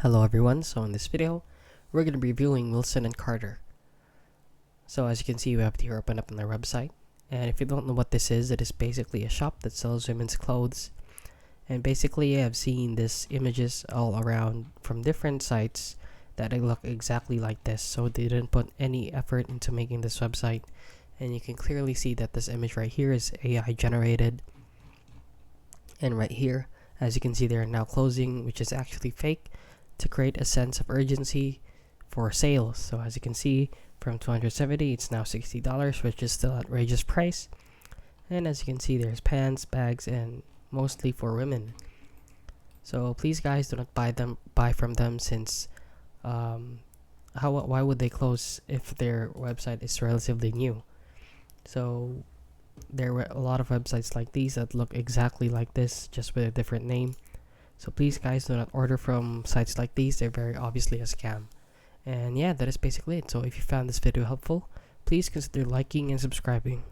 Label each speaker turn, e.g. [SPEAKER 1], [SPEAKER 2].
[SPEAKER 1] Hello everyone, so in this video, we're going to be reviewing Wilson & Carter. So as you can see, we have it here open up on their website. And if you don't know what this is, it is basically a shop that sells women's clothes. And basically, I've seen these images all around from different sites that they look exactly like this. So they didn't put any effort into making this website. And you can clearly see that this image right here is AI generated. And right here, as you can see, they're now closing, which is actually fake, to create a sense of urgency for sales. So as you can see, from $270 it's now $60, which is still outrageous price. And as you can see, there's pants, bags, and mostly for women. So please guys, do not buy from them, since why would they close if their website is relatively new? So there were a lot of websites like these that look exactly like this, just with a different name. So please guys, do not order from sites like these. They're very obviously a scam. And yeah, that is basically it. So if you found this video helpful, please consider liking and subscribing.